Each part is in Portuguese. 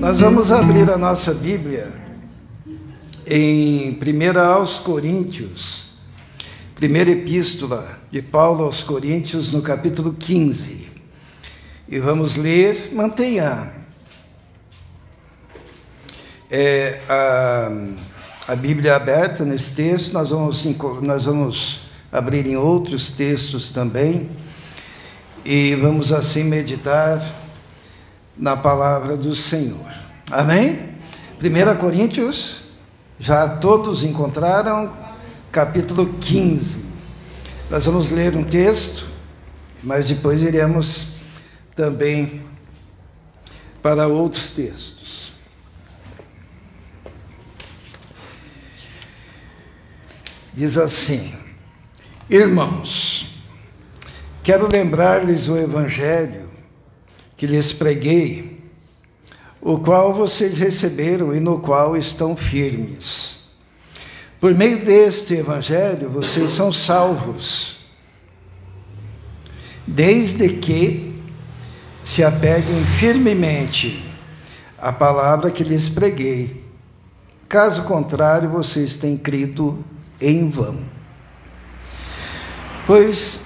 Nós vamos abrir a nossa Bíblia em 1 aos Coríntios, primeira epístola de Paulo aos Coríntios, no capítulo 15. E vamos ler, mantenha a Bíblia aberta nesse texto. Nós vamos abrir em outros textos também, e vamos assim meditar na palavra do Senhor. Amém? 1 Coríntios, já todos encontraram, capítulo 15. Nós vamos ler um texto, mas depois iremos também para outros textos. Diz assim: Irmãos, quero lembrar-lhes o evangelho que lhes preguei, o qual vocês receberam e no qual estão firmes. Por meio deste evangelho, vocês são salvos, desde que se apeguem firmemente à palavra que lhes preguei. Caso contrário, vocês têm crido em vão. Pois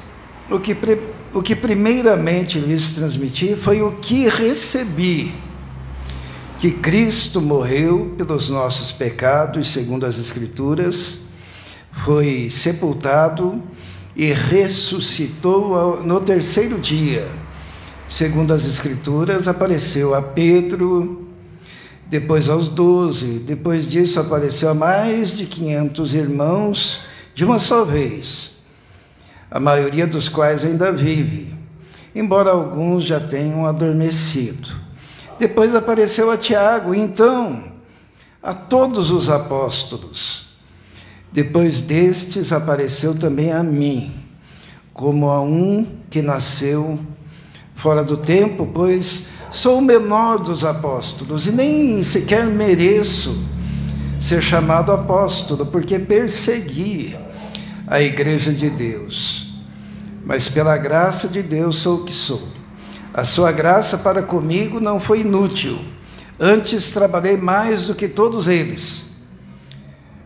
o que primeiramente lhes transmiti foi o que recebi, que Cristo morreu pelos nossos pecados, segundo as Escrituras, foi sepultado e ressuscitou no terceiro dia, segundo as Escrituras, apareceu a Pedro, depois aos 12, depois disso apareceu a mais de 500 irmãos de uma só vez, a maioria dos quais ainda vive, embora alguns já tenham adormecido. Depois apareceu a Tiago, e então a todos os apóstolos. Depois destes apareceu também a mim, como a um que nasceu fora do tempo, pois sou o menor dos apóstolos, e nem sequer mereço ser chamado apóstolo, porque persegui a igreja de Deus. Mas pela graça de Deus sou o que sou. A sua graça para comigo não foi inútil, antes trabalhei mais do que todos eles.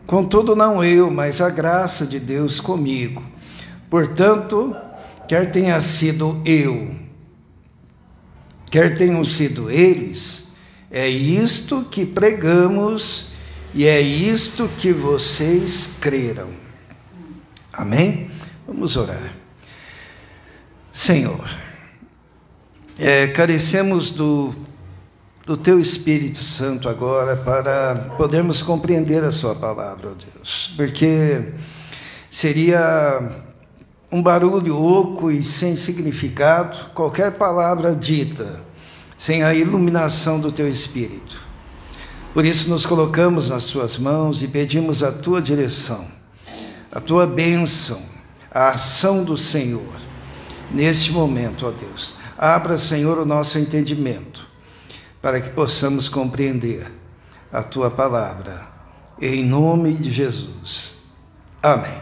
Contudo, não eu, mas a graça de Deus comigo. Portanto, quer tenha sido eu, quer tenham sido eles, é isto que pregamos e é isto que vocês creram. Amém? Vamos orar. Senhor, carecemos do Teu Espírito Santo agora para podermos compreender a Sua palavra, ó Deus, porque seria um barulho oco e sem significado qualquer palavra dita sem a iluminação do Teu Espírito. Por isso nos colocamos nas Tuas mãos e pedimos a Tua direção, a Tua bênção, a ação do Senhor neste momento, ó Deus. Abra, Senhor, o nosso entendimento, para que possamos compreender a Tua palavra, em nome de Jesus. Amém.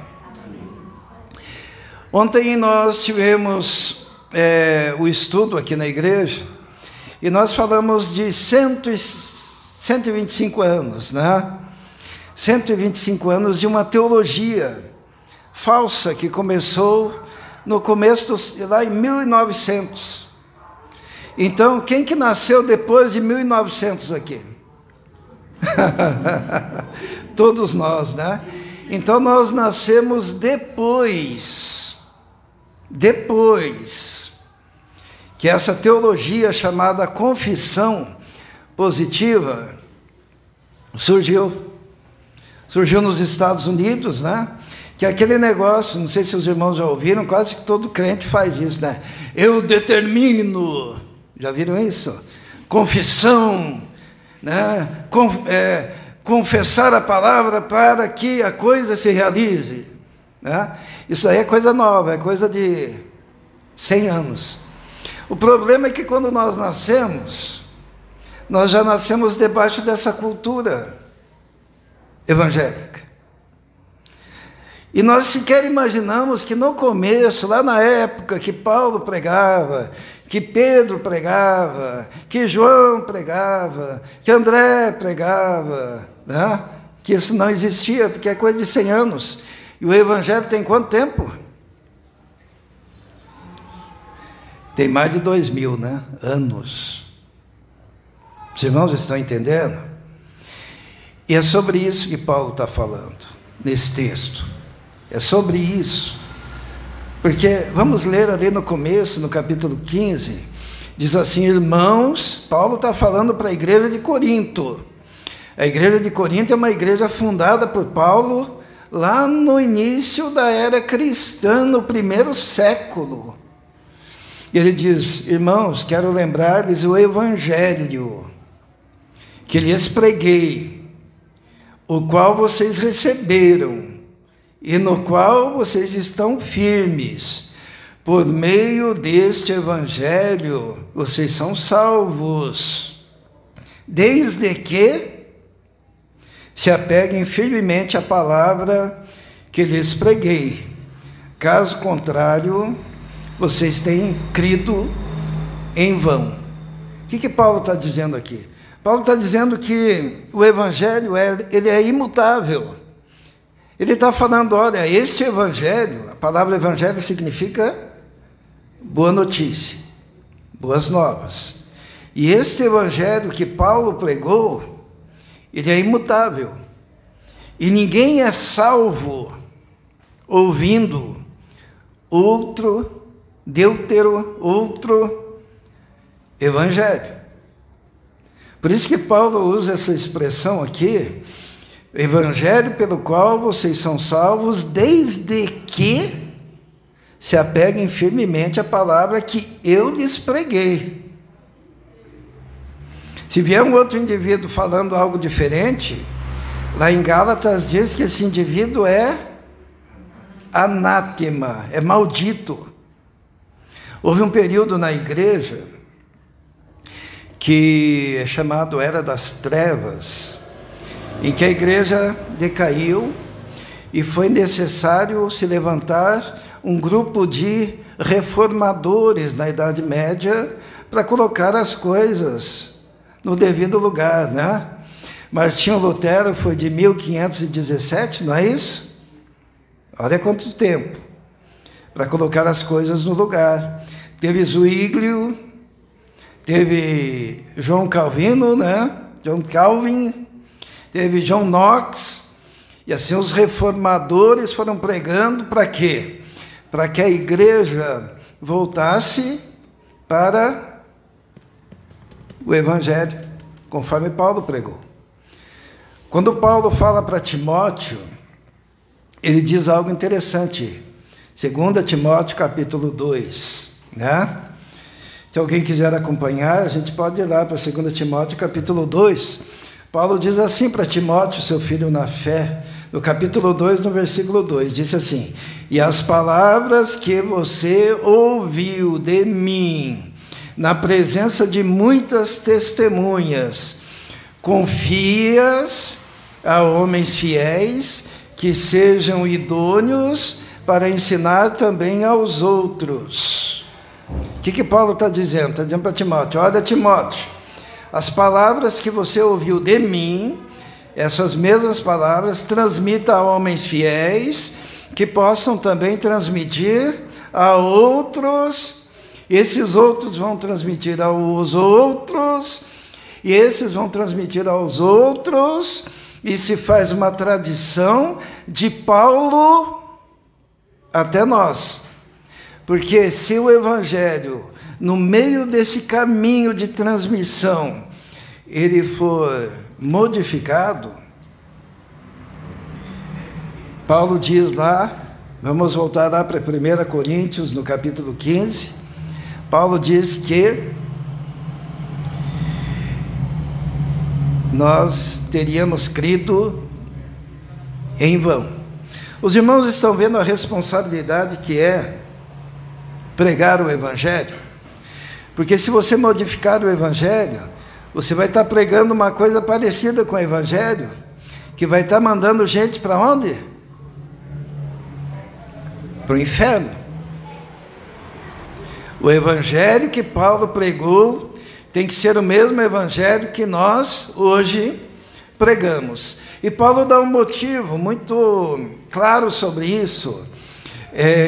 Ontem nós tivemos o estudo aqui na igreja, e nós falamos de 125 anos, né? 125 anos de uma teologia falsa que começou no começo, lá em 1900. Então, quem que nasceu depois de 1900 aqui? Todos nós, né? Então, nós nascemos depois que essa teologia chamada confissão positiva surgiu nos Estados Unidos, né? Que é aquele negócio, não sei se os irmãos já ouviram, quase que todo crente faz isso, né? Eu determino, já viram isso? Confissão, né? Confessar a palavra para que a coisa se realize, né? Isso aí é coisa nova, é coisa de 100 anos. O problema é que quando nós nascemos, nós já nascemos debaixo dessa cultura evangélica. E nós sequer imaginamos que no começo, lá na época que Paulo pregava, que Pedro pregava, que João pregava, que André pregava, né? Que isso não existia, porque é coisa de 100 anos. E o Evangelho tem quanto tempo? Tem mais de 2000, né? Anos. Os irmãos estão entendendo? E é sobre isso que Paulo está falando, nesse texto. É sobre isso. Porque, vamos ler ali no começo, no capítulo 15, diz assim: irmãos, Paulo está falando para a igreja de Corinto. A igreja de Corinto é uma igreja fundada por Paulo lá no início da era cristã, no primeiro século. Ele diz: irmãos, quero lembrar-lhes o evangelho que lhes preguei, o qual vocês receberam, e no qual vocês estão firmes. Por meio deste evangelho, vocês são salvos, desde que se apeguem firmemente à palavra que lhes preguei. Caso contrário, vocês têm crido em vão. O que Paulo está dizendo aqui? Paulo está dizendo que o evangelho ele é imutável. Ele está falando, olha, este evangelho, a palavra evangelho significa boa notícia, boas novas. E este evangelho que Paulo pregou, ele é imutável. E ninguém é salvo ouvindo outro evangelho. Por isso que Paulo usa essa expressão aqui, evangelho pelo qual vocês são salvos, desde que se apeguem firmemente à palavra que eu lhes preguei. Se vier um outro indivíduo falando algo diferente, lá em Gálatas diz que esse indivíduo é anátema, é maldito. Houve um período na igreja que é chamado Era das Trevas, em que a igreja decaiu e foi necessário se levantar um grupo de reformadores na Idade Média para colocar as coisas no devido lugar, né? Martinho Lutero foi de 1517, não é isso? Olha quanto tempo para colocar as coisas no lugar. Teve Zwinglio, teve João Calvino, né? John Calvin, teve John Knox, e assim os reformadores foram pregando para quê? Para que a igreja voltasse para o evangelho, conforme Paulo pregou. Quando Paulo fala para Timóteo, ele diz algo interessante, 2 Timóteo capítulo 2, né? Se alguém quiser acompanhar, a gente pode ir lá para 2 Timóteo capítulo 2. Paulo diz assim para Timóteo, seu filho na fé, no capítulo 2, no versículo 2, disse assim: e as palavras que você ouviu de mim, na presença de muitas testemunhas, confias a homens fiéis, que sejam idôneos para ensinar também aos outros. O que Paulo está dizendo? Está dizendo para Timóteo: olha, Timóteo, as palavras que você ouviu de mim, essas mesmas palavras, transmita a homens fiéis, que possam também transmitir a outros. Esses outros vão transmitir aos outros, e esses vão transmitir aos outros, e se faz uma tradição de Paulo até nós. Porque se o evangelho, no meio desse caminho de transmissão, ele for modificado, Paulo diz lá, vamos voltar lá para 1 Coríntios, no capítulo 15, Paulo diz que nós teríamos crido em vão. Os irmãos estão vendo a responsabilidade que é pregar o evangelho? Porque se você modificar o evangelho, você vai estar pregando uma coisa parecida com o evangelho, que vai estar mandando gente para onde? para o inferno. O evangelho que Paulo pregou tem que ser o mesmo evangelho que nós hoje pregamos. E Paulo dá um motivo muito claro sobre isso,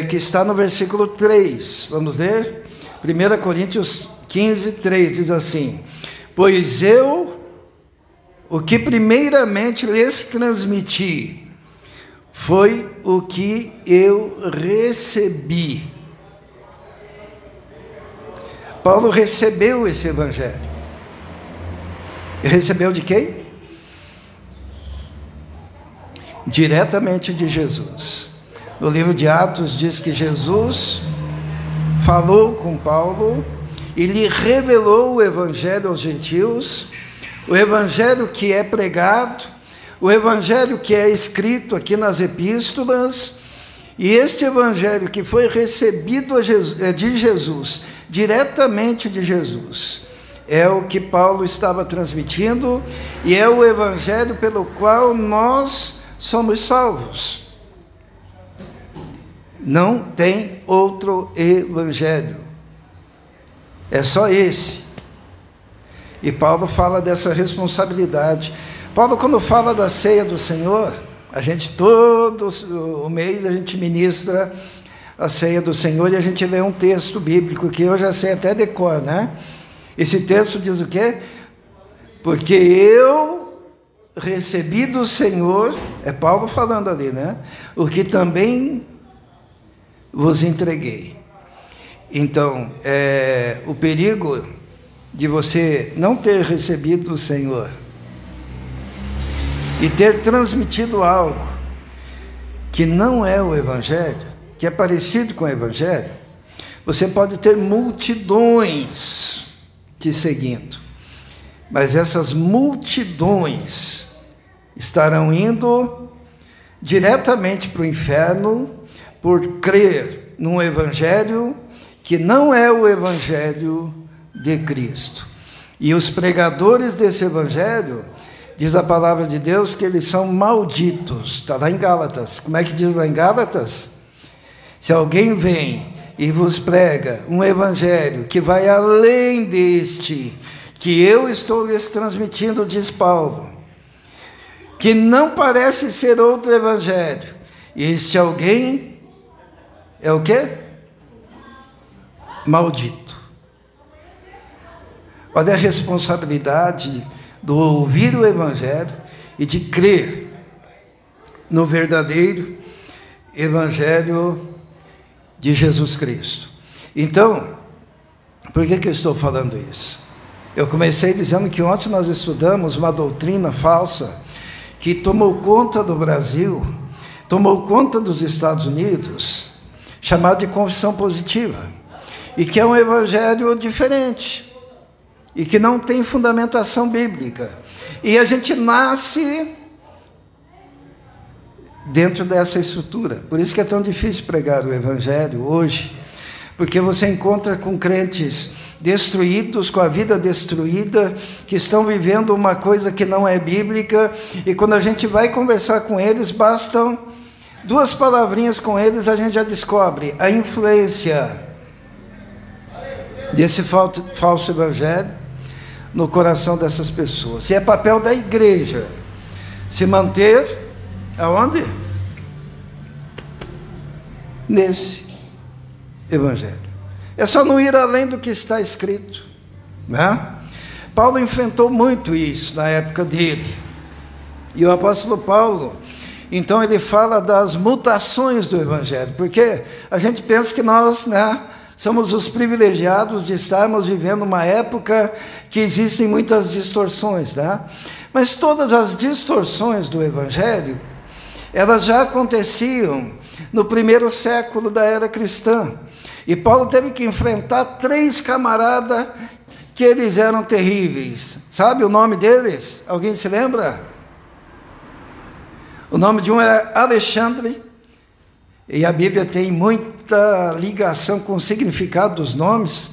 que está no versículo 3. Vamos ler? 1 Coríntios 15, 3 diz assim: pois eu, o que primeiramente lhes transmiti, foi o que eu recebi. Paulo recebeu esse evangelho. E recebeu de quem? Diretamente de Jesus. No livro de Atos diz que Jesus falou com Paulo e lhe revelou o evangelho aos gentios, o evangelho que é pregado, o evangelho que é escrito aqui nas epístolas, e este evangelho que foi recebido de Jesus, diretamente de Jesus, é o que Paulo estava transmitindo, e é o evangelho pelo qual nós somos salvos. Não tem outro evangelho, é só esse. E Paulo fala dessa responsabilidade. Paulo, quando fala da ceia do Senhor, a gente todo o mês a gente ministra a ceia do Senhor e a gente lê um texto bíblico que eu já sei até de cor, né? Esse texto diz o quê? Porque eu recebi do Senhor, é Paulo falando ali, né? O que também vos entreguei. Então, o perigo de você não ter recebido do Senhor e ter transmitido algo que não é o evangelho, que é parecido com o evangelho, você pode ter multidões te seguindo, mas essas multidões estarão indo diretamente para o inferno por crer num evangelho que não é o evangelho de Cristo. E os pregadores desse evangelho, diz a palavra de Deus que eles são malditos. Está lá em Gálatas. Como é que diz lá em Gálatas? Se alguém vem e vos prega um evangelho que vai além deste que eu estou lhes transmitindo, diz Paulo, que não parece ser outro evangelho, e este alguém é o quê? Maldito. Olha a responsabilidade do ouvir o evangelho e de crer no verdadeiro evangelho de Jesus Cristo. Então, por que eu estou falando isso? Eu comecei dizendo que ontem nós estudamos uma doutrina falsa que tomou conta do Brasil, tomou conta dos Estados Unidos, chamada de confissão positiva, e que é um evangelho diferente, e que não tem fundamentação bíblica. E a gente nasce dentro dessa estrutura. Por isso que é tão difícil pregar o evangelho hoje, porque você encontra com crentes destruídos, com a vida destruída, que estão vivendo uma coisa que não é bíblica, e quando a gente vai conversar com eles, bastam 2 palavrinhas com eles, a gente já descobre a influência desse falso evangelho no coração dessas pessoas. E é papel da igreja se manter aonde? Nesse evangelho. É só não ir além do que está escrito, né? Paulo enfrentou muito isso na época dele. E o apóstolo Paulo, então, ele fala das mutações do evangelho, porque a gente pensa que nós, né, somos os privilegiados de estarmos vivendo uma época que existem muitas distorções, né? Mas todas as distorções do evangelho, elas já aconteciam no primeiro século da era cristã. E Paulo teve que enfrentar 3 camaradas que eles eram terríveis. Sabe o nome deles? Alguém se lembra? O nome de um é Alexandre, e a Bíblia tem muita ligação com o significado dos nomes,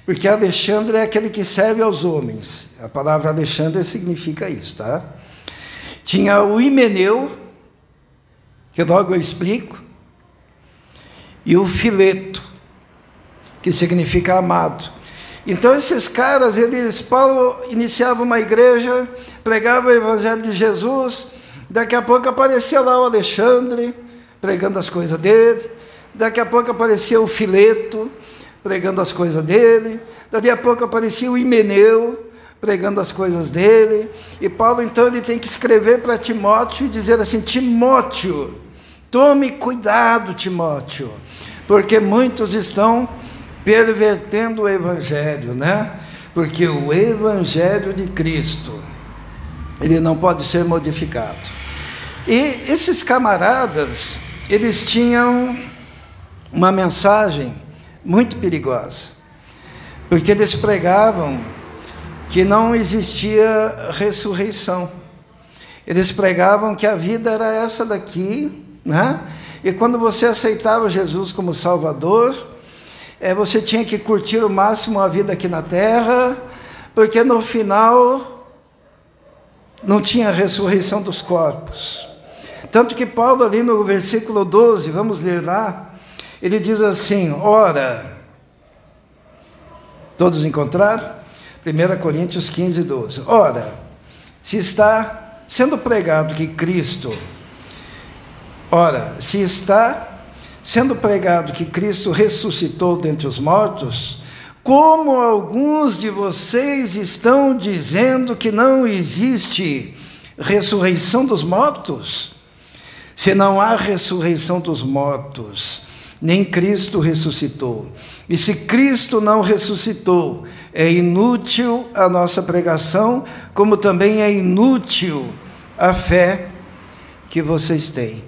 porque Alexandre é aquele que serve aos homens. A palavra Alexandre significa isso, tá? Tinha o Himeneu, que logo eu explico, e o Fileto, que significa amado. Então esses caras, Paulo iniciava uma igreja, pregava o evangelho de Jesus, daqui a pouco aparecia lá o Alexandre, pregando as coisas dele, daqui a pouco aparecia o Fileto, pregando as coisas dele, daqui a pouco aparecia o Himeneu, pregando as coisas dele, e Paulo então ele tem que escrever para Timóteo e dizer assim: Timóteo, tome cuidado, Timóteo, porque muitos estão pervertendo o evangelho, né? Porque o evangelho de Cristo, ele não pode ser modificado. E esses camaradas, eles tinham uma mensagem muito perigosa, porque eles pregavam que não existia ressurreição. Eles pregavam que a vida era essa daqui, né? E quando você aceitava Jesus como Salvador, você tinha que curtir o máximo a vida aqui na terra, porque no final não tinha ressurreição dos corpos. Tanto que Paulo ali no versículo 12, vamos ler lá, ele diz assim: ora, todos encontraram? 1 Coríntios 15, 12. Ora, se está sendo pregado que Cristo ressuscitou dentre os mortos, como alguns de vocês estão dizendo que não existe ressurreição dos mortos? Se não há ressurreição dos mortos, nem Cristo ressuscitou. E se Cristo não ressuscitou, é inútil a nossa pregação, como também é inútil a fé que vocês têm.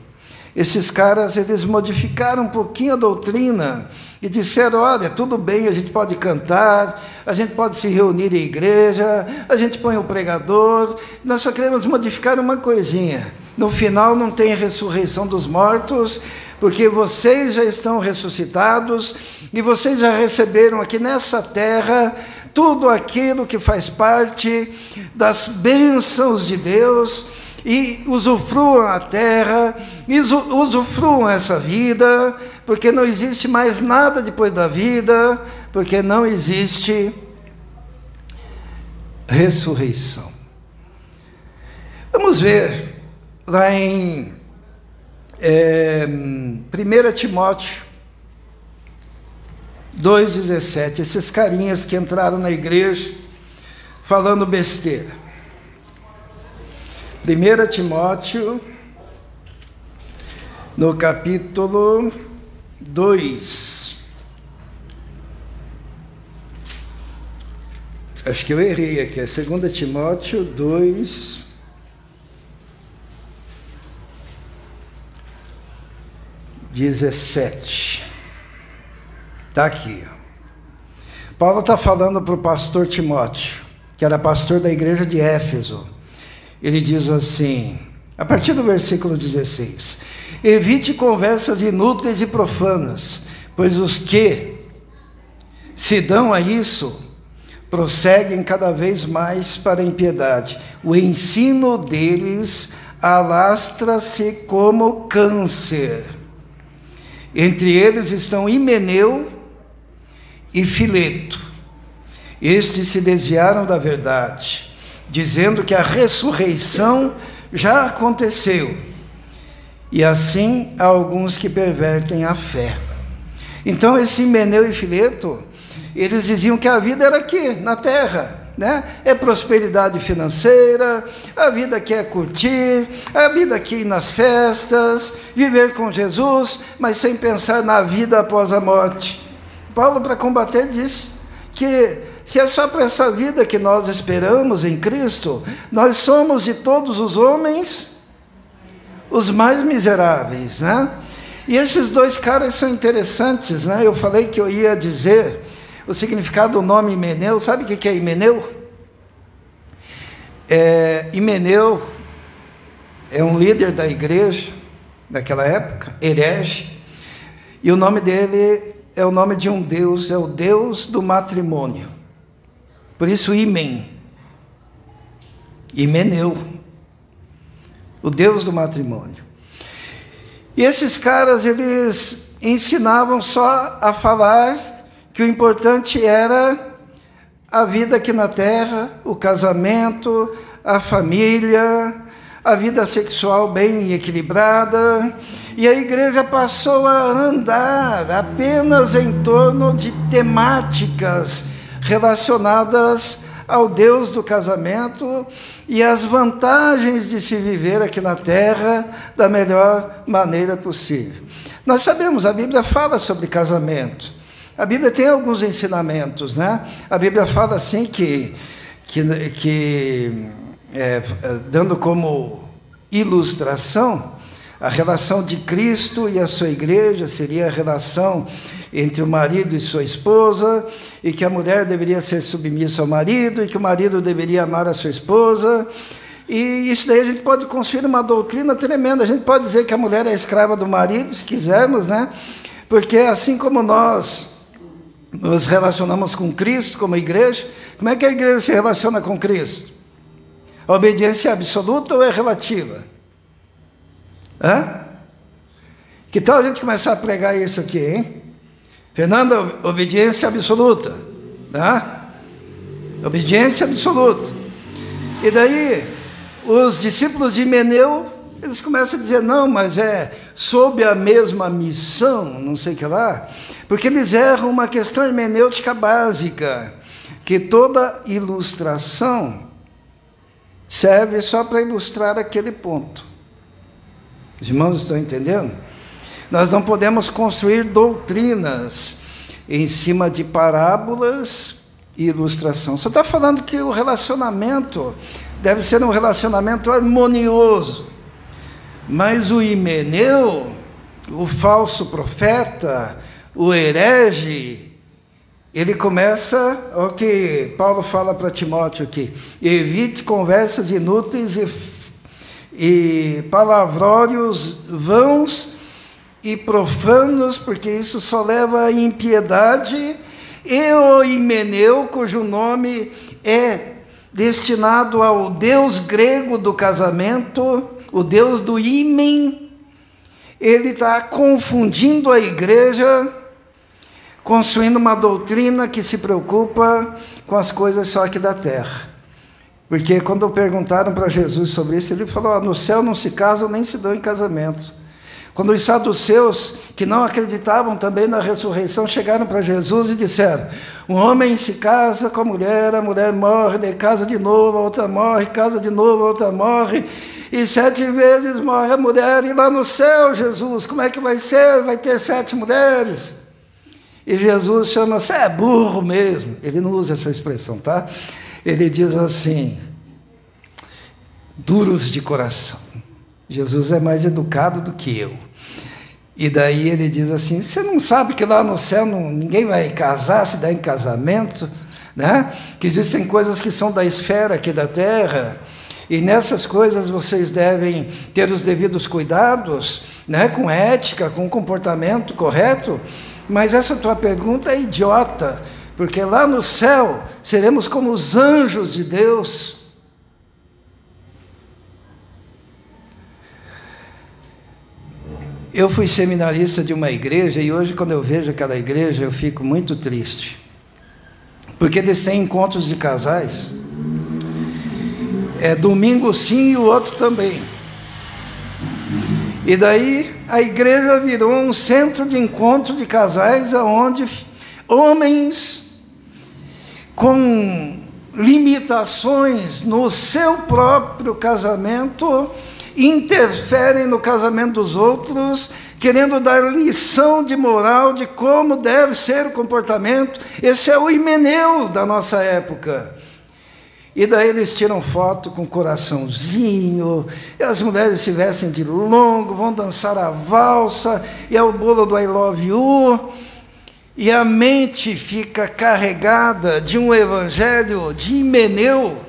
Esses caras, eles modificaram um pouquinho a doutrina e disseram: olha, tudo bem, a gente pode cantar, a gente pode se reunir em igreja, a gente põe o pregador, nós só queremos modificar uma coisinha. No final não tem ressurreição dos mortos, porque vocês já estão ressuscitados e vocês já receberam aqui nessa terra tudo aquilo que faz parte das bênçãos de Deus, e usufruam a terra, usufruam essa vida, porque não existe mais nada depois da vida, porque não existe ressurreição. Vamos ver lá em 1 Timóteo 2,17, esses carinhas que entraram na igreja falando besteira. 1 Timóteo, no capítulo 2, acho que eu errei aqui, é 2 Timóteo 2, (17). Está aqui. Paulo está falando para o pastor Timóteo, que era pastor da igreja de Éfeso. Ele diz assim, a partir do versículo 16: evite conversas inúteis e profanas, pois os que se dão a isso prosseguem cada vez mais para a impiedade. O ensino deles alastra-se como câncer. Entre eles estão Himeneu e Fileto. Estes se desviaram da verdade, dizendo que a ressurreição já aconteceu. E assim há alguns que pervertem a fé. Então esse Himeneu e Fileto, eles diziam que a vida era aqui, na terra, né? É prosperidade financeira, a vida aqui é curtir, a vida aqui nas festas, viver com Jesus, mas sem pensar na vida após a morte. Paulo, para combater, diz que se é só para essa vida que nós esperamos em Cristo, nós somos de todos os homens os mais miseráveis, né? E esses dois caras são interessantes, né? Eu falei que eu ia dizer o significado do nome Himeneu. Sabe o que é Himeneu? Himeneu é um líder da igreja daquela época, herege, e o nome dele é o nome de um deus, é o deus do matrimônio. Por isso Himeneu, o deus do matrimônio. E esses caras, eles ensinavam só a falar que o importante era a vida aqui na terra, o casamento, a família, a vida sexual bem equilibrada. E a igreja passou a andar apenas em torno de temáticas relacionadas ao Deus do casamento e as vantagens de se viver aqui na terra da melhor maneira possível. Nós sabemos, a Bíblia fala sobre casamento. A Bíblia tem alguns ensinamentos, né? A Bíblia fala assim dando como ilustração, a relação de Cristo e a sua igreja seria a relação entre o marido e sua esposa, e que a mulher deveria ser submissa ao marido, e que o marido deveria amar a sua esposa. E isso daí a gente pode construir uma doutrina tremenda. A gente pode dizer que a mulher é escrava do marido, se quisermos, né? Porque assim como nós nos relacionamos com Cristo como igreja, como é que a igreja se relaciona com Cristo? A obediência é absoluta ou é relativa? Que tal a gente começar a pregar isso aqui, hein? Fernanda, obediência absoluta. Obediência absoluta. E daí, os discípulos de Himeneu, eles começam a dizer, não, mas é sob a mesma missão, não sei o que lá, porque eles erram uma questão hermenêutica básica, que toda ilustração serve só para ilustrar aquele ponto. Os irmãos estão entendendo? Nós não podemos construir doutrinas em cima de parábolas e ilustração. Só está falando que o relacionamento deve ser um relacionamento harmonioso. Mas o Himeneu, o falso profeta, o herege, ele começa, o que Paulo fala para Timóteo aqui, evite conversas inúteis e palavrórios vãos e profanos, porque isso só leva à impiedade. E o Himeneu, cujo nome é destinado ao deus grego do casamento, o deus do ímen, ele está confundindo a igreja, construindo uma doutrina que se preocupa com as coisas só aqui da terra. Porque quando perguntaram para Jesus sobre isso, ele falou, no céu não se casam nem se dão em casamento. Quando os saduceus, que não acreditavam também na ressurreição, chegaram para Jesus e disseram, um homem se casa com a mulher morre, daí casa de novo, a outra morre, casa de novo, a outra morre, e 7 vezes morre a mulher, e lá no céu, Jesus, como é que vai ser? Vai ter 7 mulheres? E Jesus chama, você é burro mesmo. Ele não usa essa expressão, tá? Ele diz assim, duros de coração. Jesus é mais educado do que eu. E daí ele diz assim, você não sabe que lá no céu ninguém vai casar, se dá em casamento, né? Que existem coisas que são da esfera aqui da terra, e nessas coisas vocês devem ter os devidos cuidados, né? Com ética, com comportamento correto. Mas essa tua pergunta é idiota, porque lá no céu seremos como os anjos de Deus. Eu fui seminarista de uma igreja e hoje, quando eu vejo aquela igreja, eu fico muito triste. Porque eles têm encontros de casais. Domingo sim e o outro também. E daí a igreja virou um centro de encontro de casais, onde homens com limitações no seu próprio casamento interferem no casamento dos outros, querendo dar lição de moral de como deve ser o comportamento. Esse é o Himeneu da nossa época. E daí eles tiram foto com coraçãozinho, e as mulheres se vestem de longo, vão dançar a valsa, e é o bolo do I love you, e a mente fica carregada de um evangelho de Himeneu.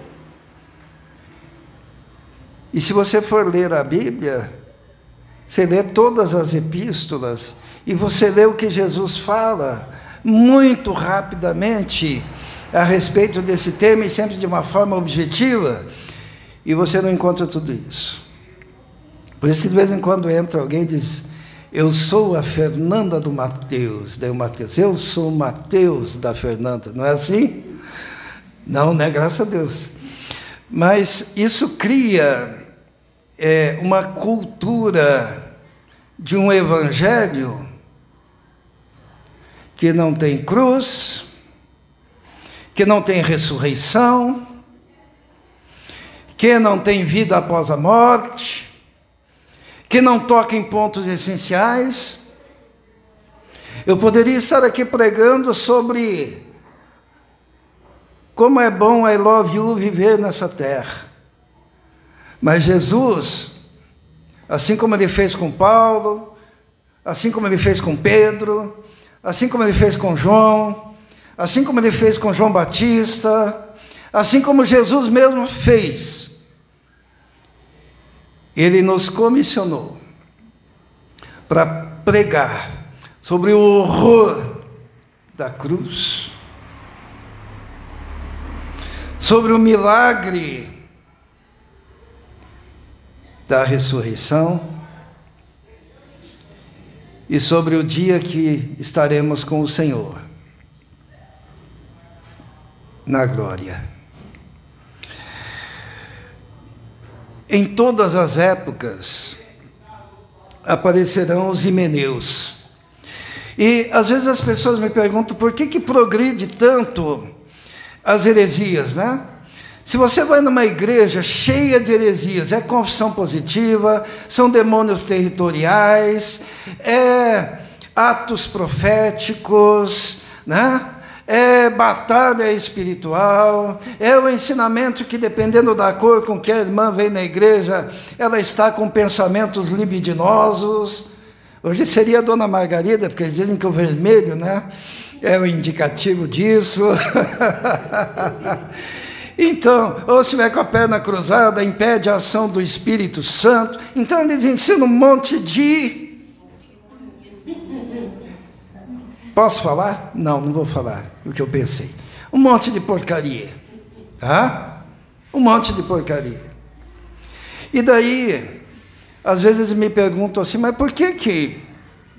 E se você for ler a Bíblia, você lê todas as epístolas, e você lê o que Jesus fala, muito rapidamente, a respeito desse tema, e sempre de uma forma objetiva, e você não encontra tudo isso. Por isso que de vez em quando entra alguém e diz, eu sou a Fernanda do Mateus. Daí o Mateus, eu sou o Mateus da Fernanda. Não é assim? Não, né? Graças a Deus. Mas isso cria uma cultura de um evangelho que não tem cruz, que não tem ressurreição, que não tem vida após a morte, que não toca em pontos essenciais. Eu poderia estar aqui pregando sobre como é bom, I love you, viver nessa terra. Mas Jesus, assim como ele fez com Paulo, assim como ele fez com Pedro, assim como ele fez com João, assim como ele fez com João Batista, assim como Jesus mesmo fez, ele nos comissionou para pregar sobre o horror da cruz, sobre o milagre da ressurreição e sobre o dia que estaremos com o Senhor na glória. Em todas as épocas aparecerão os himeneus. E às vezes as pessoas me perguntam por que progride tanto as heresias, né? Se você vai numa igreja cheia de heresias, é confissão positiva, são demônios territoriais, é atos proféticos, né? É batalha espiritual, é o ensinamento que, dependendo da cor com que a irmã vem na igreja, ela está com pensamentos libidinosos. Hoje seria a Dona Margarida, porque eles dizem que o vermelho, né, é o indicativo disso. Então, ou se estiver com a perna cruzada, impede a ação do Espírito Santo. Então, eles ensinam um monte de... Posso falar? Não, não vou falar o que eu pensei. Um monte de porcaria. Tá? Um monte de porcaria. E daí, às vezes me perguntam assim, mas por que,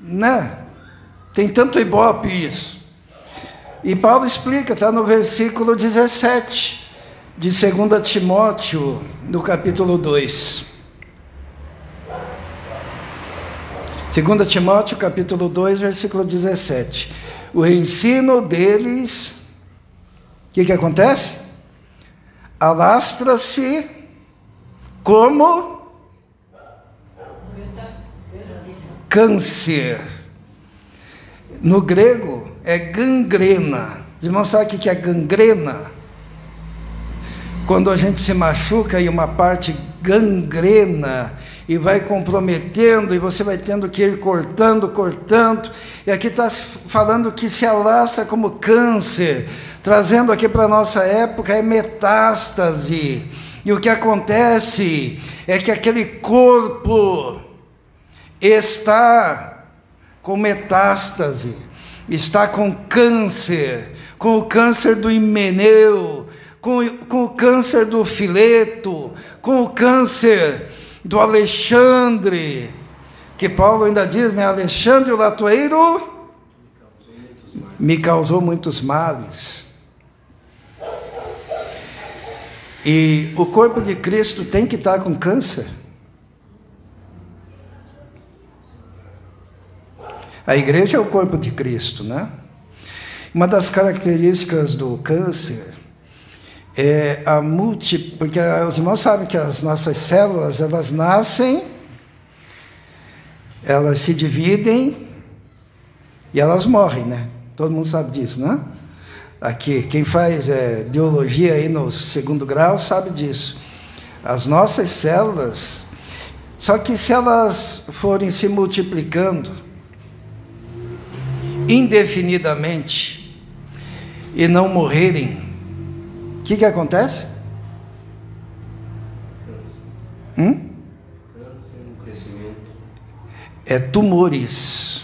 né, tem tanto ibope isso? E Paulo explica, está no versículo 17 de 2 Timóteo, no capítulo 2. 2 Timóteo, capítulo 2, versículo 17. O ensino deles, o que acontece? Alastra-se como câncer. No grego é gangrena. Os irmãos sabem o que é gangrena? Quando a gente se machuca e uma parte gangrena e vai comprometendo, e você vai tendo que ir cortando, e aqui está falando que se alastra como câncer, trazendo aqui para a nossa época, é metástase, e o que acontece é que aquele corpo está com metástase, está com câncer, com o câncer do himeneu, com o câncer do fileto, com o câncer do Alexandre, que Paulo ainda diz, né? Alexandre o latoeiro me causou muitos males. E o corpo de Cristo tem que estar com câncer. A igreja é o corpo de Cristo, né? Uma das características do câncer é a porque os irmãos sabem que as nossas células, elas nascem, elas se dividem e elas morrem, né? Todo mundo sabe disso, né? Aqui, quem faz biologia aí no 2º grau sabe disso. As nossas células, só que se elas forem se multiplicando indefinidamente e não morrerem, o que acontece? É tumores.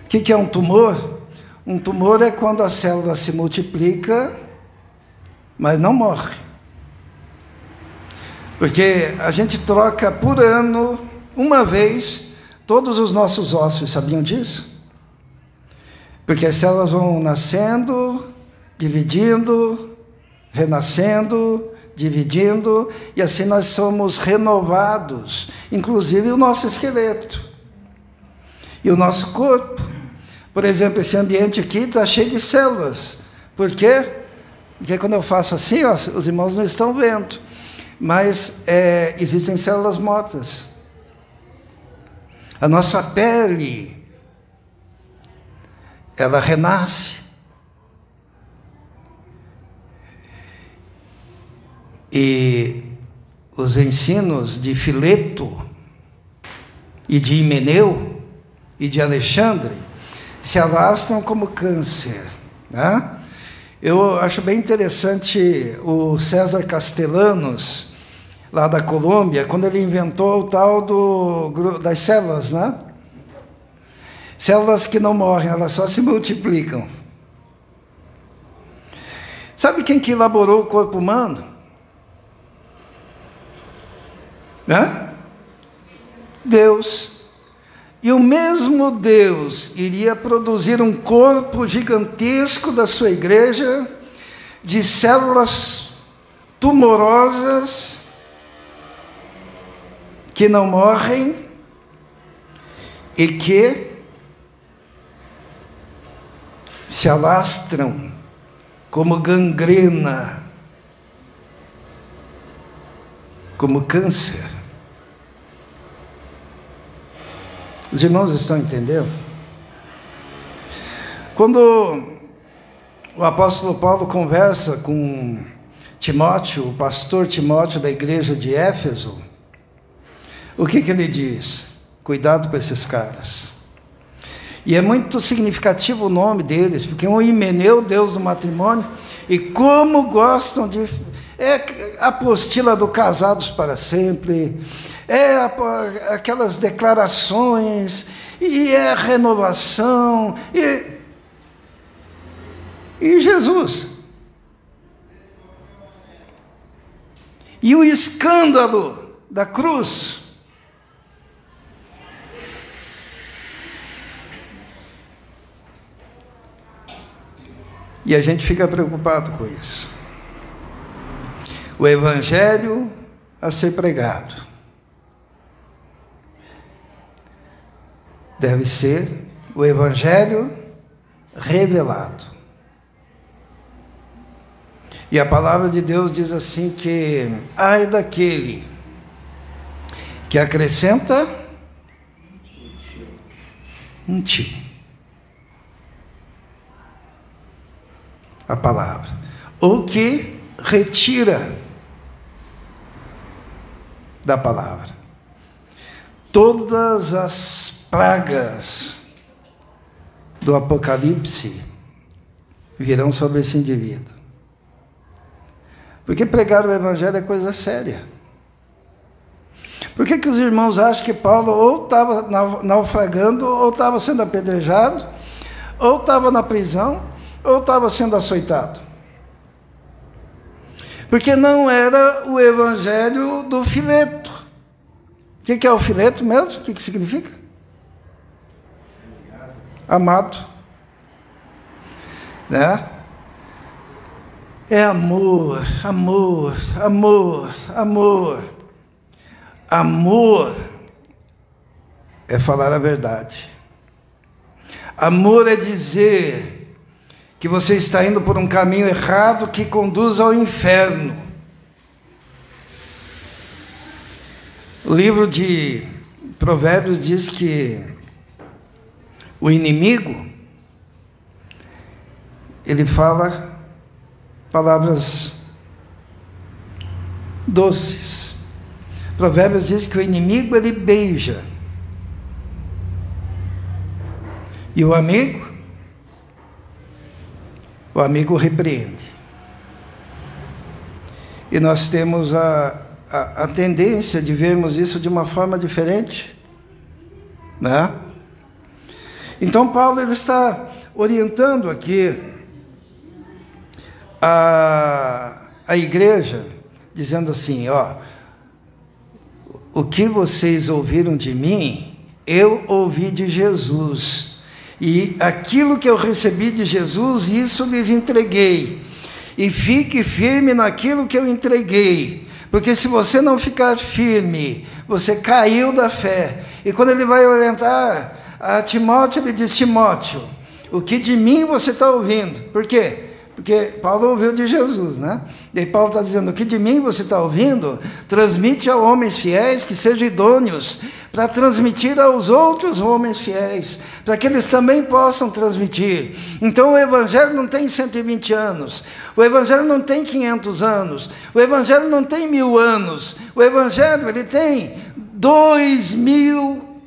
O que é um tumor? Um tumor é quando a célula se multiplica, mas não morre. Porque a gente troca por ano, uma vez, Todos os nossos ossos sabiam disso? Porque as células vão nascendo, dividindo, renascendo, dividindo, e assim nós somos renovados, inclusive o nosso esqueleto e o nosso corpo. Por exemplo, esse ambiente aqui está cheio de células. Por quê? Porque quando eu faço assim, ó, os irmãos não estão vendo, mas existem células mortas. A nossa pele, ela renasce. E os ensinos de Fileto e de Himeneu e de Alexandre se alastram como câncer, né? Eu acho bem interessante o César Castellanos, lá da Colômbia, quando ele inventou o tal das células, né? Células que não morrem, elas só se multiplicam. Sabe quem que elaborou o corpo humano? Né? Deus. E o mesmo Deus iria produzir um corpo gigantesco da sua igreja, de células tumorosas, que não morrem, e que se alastram como gangrena, como câncer. Os irmãos estão entendendo? Quando o apóstolo Paulo conversa com Timóteo, o pastor Timóteo da igreja de Éfeso, o que ele diz? Cuidado com esses caras. E é muito significativo o nome deles, porque um Himeneu, Deus do matrimônio, e como gostam de... É a apostila do Casados para Sempre, é aquelas declarações, e é a renovação, e Jesus. E o escândalo da cruz. E a gente fica preocupado com isso. O evangelho a ser pregado deve ser o evangelho revelado. E a palavra de Deus diz assim que ai daquele que acrescenta um tio. A palavra. Ou que retira da palavra. Todas as pragas do Apocalipse virão sobre esse indivíduo. Porque pregar o evangelho é coisa séria. Por que os irmãos acham que Paulo ou estava naufragando, ou estava sendo apedrejado, ou estava na prisão, ou estava sendo açoitado? Porque não era o evangelho do Fileto. O que é o Fileto mesmo? O que significa? Amado. Né? É amor, amor, amor, amor. Amor é falar a verdade. Amor é dizer que você está indo por um caminho errado que conduz ao inferno. O livro de Provérbios diz que o inimigo, ele fala palavras doces. Provérbios diz que o inimigo, ele beija. E o amigo repreende. E nós temos a tendência de vermos isso de uma forma diferente, né? Então Paulo ele está orientando aqui a igreja, dizendo assim, ó, o que vocês ouviram de mim eu ouvi de Jesus, e aquilo que eu recebi de Jesus, isso lhes entreguei. E fique firme naquilo que eu entreguei, porque se você não ficar firme, você caiu da fé. E quando ele vai orientar a Timóteo, ele diz: Timóteo, o que de mim você está ouvindo? Por quê? Porque Paulo ouviu de Jesus, né? E Paulo está dizendo: o que de mim você está ouvindo, transmite a homens fiéis que sejam idôneos para transmitir aos outros homens fiéis, para que eles também possam transmitir. Então o Evangelho não tem 120 anos, o Evangelho não tem 500 anos, o Evangelho não tem 1000 anos, o Evangelho ele tem 2000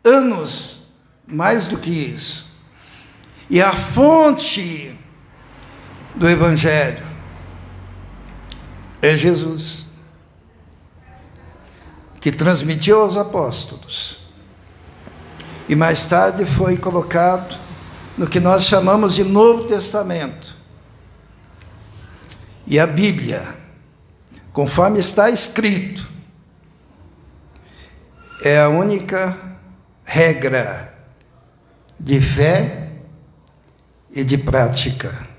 anos, mais do que isso. E a fonte do Evangelho é Jesus, que transmitiu aos apóstolos e mais tarde foi colocado no que nós chamamos de Novo Testamento. E a Bíblia, conforme está escrito, é a única regra de fé e de prática.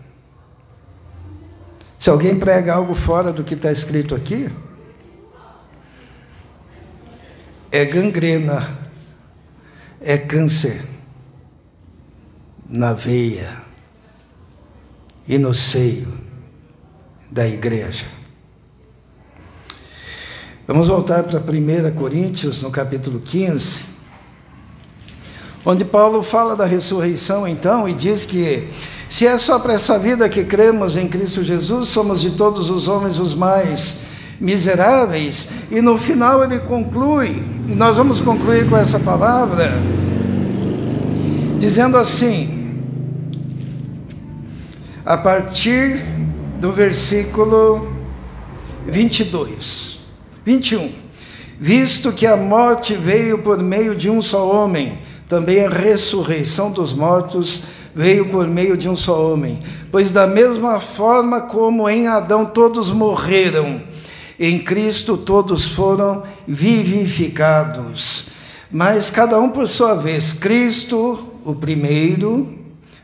Se alguém prega algo fora do que está escrito aqui, é gangrena, é câncer na veia e no seio da igreja. Vamos voltar para 1 Coríntios, no capítulo 15, onde Paulo fala da ressurreição, então, e diz que se é só para essa vida que cremos em Cristo Jesus, somos de todos os homens os mais miseráveis. E no final ele conclui, e nós vamos concluir com essa palavra, dizendo assim, a partir do versículo 21, visto que a morte veio por meio de um só homem, também a ressurreição dos mortos veio por meio de um só homem. Pois da mesma forma como em Adão todos morreram, em Cristo todos foram vivificados. Mas cada um por sua vez. Cristo, o primeiro,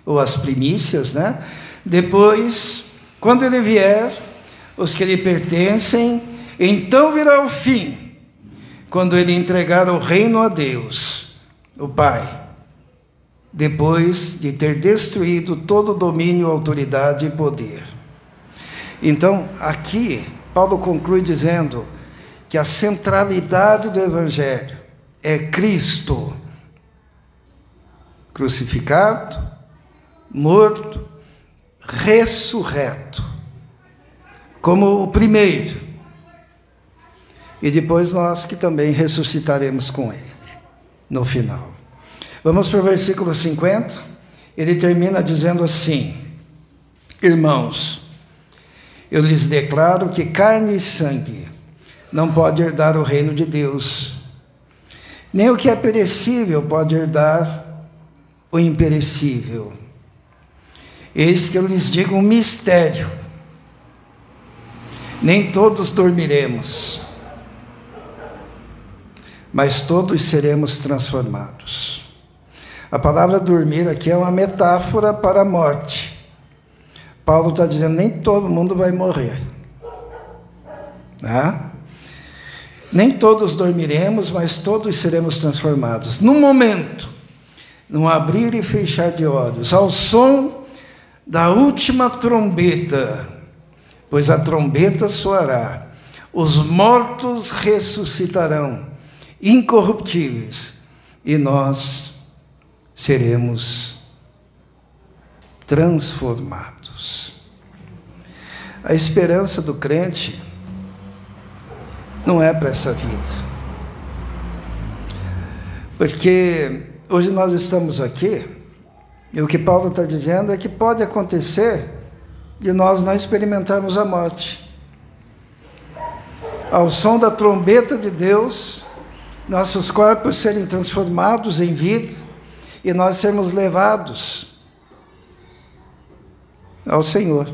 ou as primícias, né? Depois, quando ele vier, os que lhe pertencem, então virá o fim, quando ele entregar o reino a Deus, o Pai, depois de ter destruído todo domínio, autoridade e poder. Então, aqui, Paulo conclui dizendo que a centralidade do Evangelho é Cristo crucificado, morto, ressurreto, como o primeiro, e depois nós que também ressuscitaremos com ele, no final. Vamos para o versículo 50, ele termina dizendo assim: irmãos, eu lhes declaro que carne e sangue não pode herdar o reino de Deus, nem o que é perecível pode herdar o imperecível. Eis que eu lhes digo um mistério: nem todos dormiremos, mas todos seremos transformados. A palavra dormir aqui é uma metáfora para a morte. Paulo está dizendo, nem todo mundo vai morrer, né? Nem todos dormiremos, mas todos seremos transformados. No momento, num abrir e fechar de olhos, ao som da última trombeta, pois a trombeta soará, os mortos ressuscitarão, incorruptíveis, e nós seremos transformados. A esperança do crente não é para essa vida, porque hoje nós estamos aqui, e o que Paulo está dizendo é que pode acontecer de nós não experimentarmos a morte. Ao som da trombeta de Deus, nossos corpos serem transformados em vida, e nós sermos levados ao Senhor.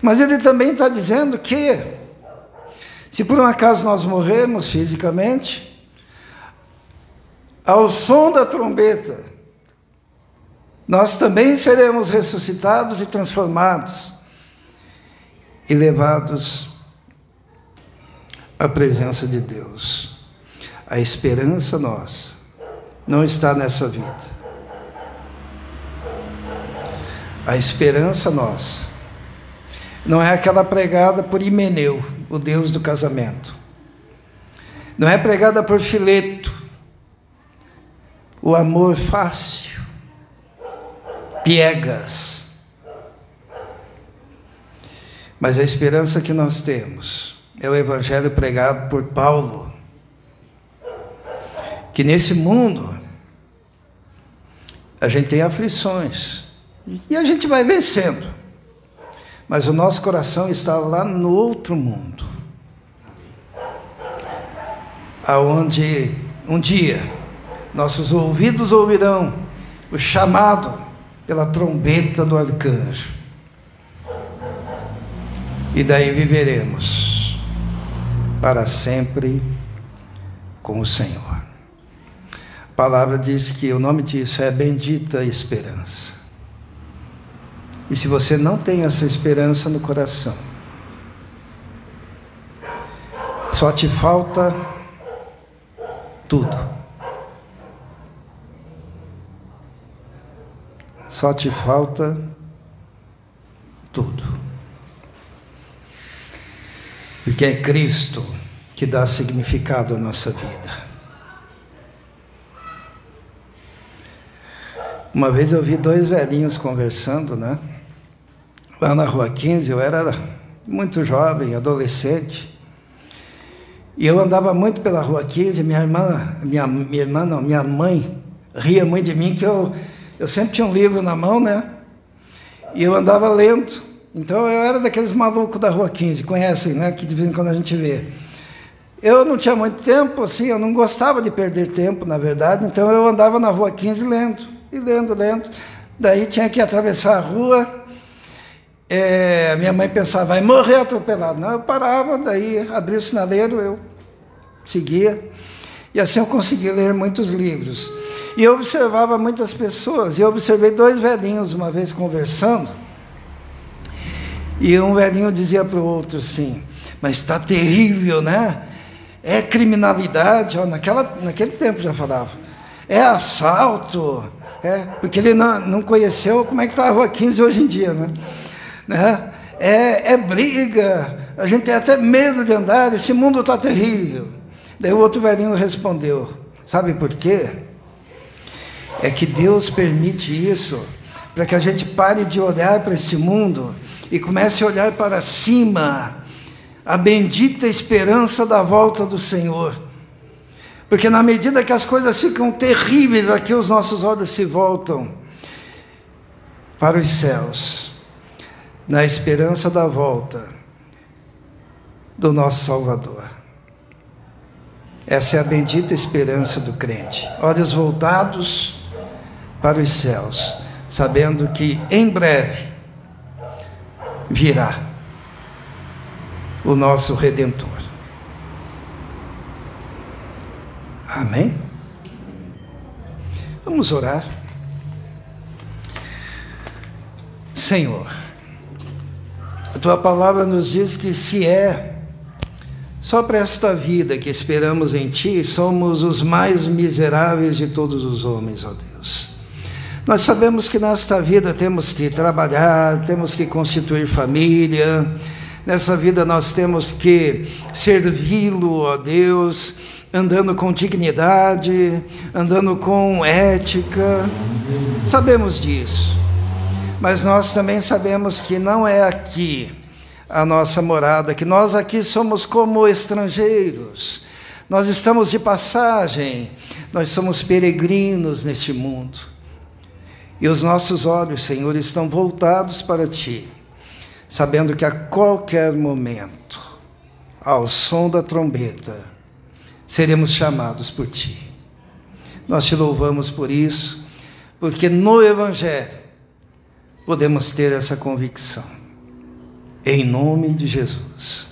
Mas ele também está dizendo que, se por um acaso nós morrermos fisicamente, ao som da trombeta, nós também seremos ressuscitados e transformados e levados à presença de Deus. A esperança nossa não está nessa vida. A esperança nossa não é aquela pregada por Himeneu, o deus do casamento. Não é pregada por Fileto, o amor fácil, piegas. Mas a esperança que nós temos é o evangelho pregado por Paulo, que nesse mundo a gente tem aflições e a gente vai vencendo, mas o nosso coração está lá no outro mundo, aonde um dia nossos ouvidos ouvirão o chamado pela trombeta do arcanjo, e daí viveremos para sempre com o Senhor. A palavra diz que o nome disso é bendita esperança. E se você não tem essa esperança no coração, só te falta tudo. Só te falta tudo. Porque é Cristo que dá significado à nossa vida. Uma vez eu vi dois velhinhos conversando, né? Lá na Rua 15, eu era muito jovem, adolescente, e eu andava muito pela Rua 15, minha mãe ria muito de mim, que eu sempre tinha um livro na mão, né? E eu andava lendo, então eu era daqueles malucos da Rua 15, conhecem, né? Que de vez em quando a gente vê. Eu não tinha muito tempo, assim, eu não gostava de perder tempo, na verdade, então eu andava na Rua 15 lendo, e lendo. Daí tinha que atravessar a rua. Minha mãe pensava, vai morrer atropelado. Não, eu parava, daí abria o sinaleiro, eu seguia, e assim eu conseguia ler muitos livros. E eu observava muitas pessoas, e eu observei dois velhinhos uma vez conversando, e um velhinho dizia para o outro assim, mas está terrível, né? É criminalidade, ó, naquele tempo já falava, é assalto, porque ele não conheceu como é que está a Rua 15 hoje em dia, né? É briga, a gente tem até medo de andar, esse mundo está terrível. Daí o outro velhinho respondeu, sabe por quê? É que Deus permite isso, para que a gente pare de olhar para este mundo e comece a olhar para cima, a bendita esperança da volta do Senhor. Porque na medida que as coisas ficam terríveis aqui, os nossos olhos se voltam para os céus, na esperança da volta do nosso Salvador. Essa é a bendita esperança do crente. Olhos voltados para os céus, sabendo que em breve virá o nosso Redentor. Amém? Vamos orar. Senhor, a Tua palavra nos diz que se é só para esta vida que esperamos em Ti, somos os mais miseráveis de todos os homens, ó Deus. Nós sabemos que nesta vida temos que trabalhar, temos que constituir família, nessa vida nós temos que servi-lo, ó Deus, andando com dignidade, andando com ética. Sabemos disso, mas nós também sabemos que não é aqui a nossa morada, que nós aqui somos como estrangeiros, nós estamos de passagem, nós somos peregrinos neste mundo, e os nossos olhos, Senhor, estão voltados para Ti, sabendo que a qualquer momento, ao som da trombeta, seremos chamados por Ti. Nós Te louvamos por isso, porque no Evangelho podemos ter essa convicção. Em nome de Jesus.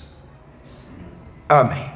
Amém.